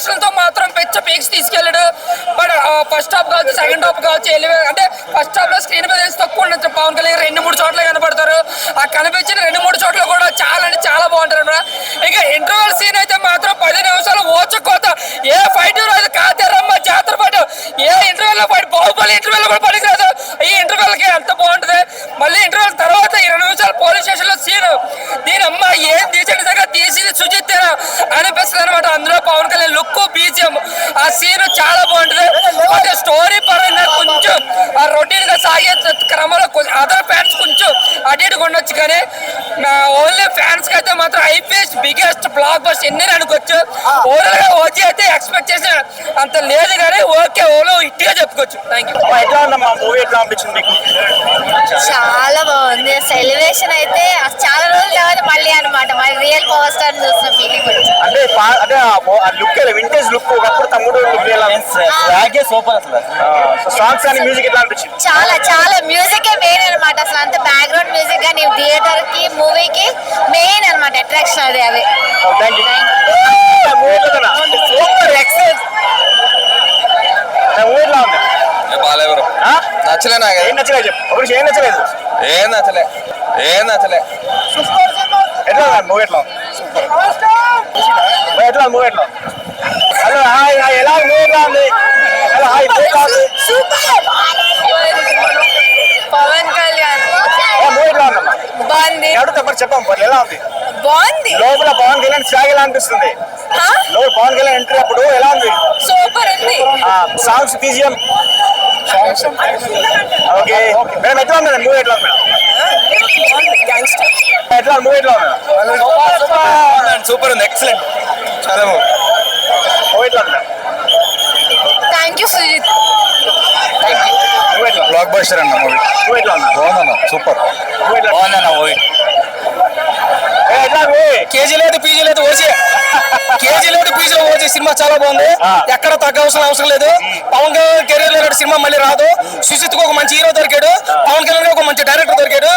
ఎలివేషన్లతో మాత్రం పెద్ద పీక్స్ తీసుకెళ్ళాడు. బట్ ఫస్ట్ హాఫ్ కావచ్చు, సెకండ్ హాఫ్ కావచ్చు, అంటే ఫస్ట్ హాఫ్ లో స్క్రీన్ మీద తక్కువ ఉండొచ్చు. పవన్ కళ్యాణ్ 2-3 చోట్ల కనపడతారు. ఆ కనిపించిన 2-3 చోట్ల కూడా చాలా అంటే చాలా బాగుంటారు అన్నమాట. ఇక ఇంటర్వెల్ సీన్ అయితే మాత్రం 10 నిమిషాలు ఓచుకోత. ఏ ఫైట్ రాదు, కాతేరమ్మ జాతర ఫైట్, ఏ ఇంటర్వెల్ లో ఫైట్, బాహుబలి ఇంటర్వెల్ లో కూడా పనికిరాదు. ఈ ఇంటర్వెల్ కి ఎంత బాగుంటది. మళ్ళీ ఇంటర్వెల్ తర్వాత 20 నిమిషాలు పోలీస్ స్టేషన్ లో సీన్, దీని అమ్మ ఏం తీసిన దగ్గర తీసింది సుజిత్ అనిపిస్తుంది అనమాట. అందులో పవన్ కళ్యాణ్ లుక్, బీజిఎం, ఆ సీన్ చాలా బాగుంటది. అంటే స్టోరీ పరంగా కొంచెం ఆ రొటీన్ గా సాగే క్రమంలో అదర్ ఫ్యాన్స్ కొంచెం అటు ఇటు ఉండొచ్చు, కానీ ఓన్లీ ఫ్యాన్స్ కి అయితే మాత్రం ఐపీఎస్ బిగ్గెస్ట్ బ్లాక్ బస్టర్ ఎన్ని అనుకోవచ్చు. ఓవరాల్ గా ఓజీ అయితే ఎక్స్పెక్ట్ చేసిన అంత లేదు, కానీ ఓకే ఓలో హిట్ గా చెప్పుకోవచ్చు. Thank you. చాలా బాగుంది. ఎలివేషన్ అయితే చాలా రోజుల తర్వాత మళ్ళీ అనమాట, మరి రియల్ పవర్ స్టార్ చూసిన ఫీలింగ్ వచ్చింది. అంటే లుక్ వింటేజ్ లుక్, ఒకప్పుడు తమ్ముడు సూపర్. అసలు సాంగ్స్ అని మ్యూజిక్ ఎట్లా అనిపించింది? చాలా చాలా మ్యూజిక్ మెయిన్ అనమాట. అసలు అంత బ్యాక్గ్రౌండ్ మ్యూజిక్ గా నీవు థియేటర్ కి మూవీకి మెయిన్ అనమాట అట్రాక్షన్ అది. అవి బాగాలేవరు నచ్చలే. నాకు ఏం నచ్చలేదు చెప్పు. ఒకటి ఏం నచ్చలేదు? ఏం నచ్చలే. ఎట్లా మూవీ ఎట్లా ఎట్లా మూవీ ఎట్లా? హలో హాయ్ హాయ్, ఎలా మూవీ ఎట్లా ఉంది? హలో హాయ్, మూవీ ఎట్లా ఉంది? పవన్ కళ్యాణ్ మూవీ ఎట్లా ఉందమ్మా? బాగుంది. అడుగుతా మరి చెప్పండి, ఎలా ఉంది? బాగుంది. లోపల పవన్ కళ్యాణ్ ఫ్లాగ్ ఎలా అనిపిస్తుంది? లోపల పవన్ కళ్యాణ్ ఎంట్రీ అప్పుడు ఎలా ఉంది? సూపర్ ఉంది. సాంగ్స్, బీజిఎం, ఓకే మేడం ఎట్లా ఉంది? మూవీ ఎట్లా ఉంది? ఎట్లా మూవీ ఎట్లా ఉంది? సూపర్ ఉంది, ఎక్సలెంట్, చాలా మూవీ ఎట్లా ఉంది? Thank you Sujeeth. Blockbuster అన్న మూవీ. మూవీ ఎట్లా ఉంది? బాగుందన్న, సూపర్ బాగుందన్న మూవీ. ఎట్లా మూవీ? కేజీ లేదు, పీజీ లేదు, ఓజీ. కేజీ లేదు, పీజీ ఓజీ సినిమా చాలా బాగుంది. ఎక్కడ తగ్గవలసిన అవసరం లేదు. పవన్ కళ్యాణ్ కెరీర్ లో సినిమా మళ్ళీ రాదు. సుజిత్ కు ఒక మంచి హీరో దొరికాడు, పవన్ కళ్యాణ్ ఒక మంచి డైరెక్టర్ దొరికాడు.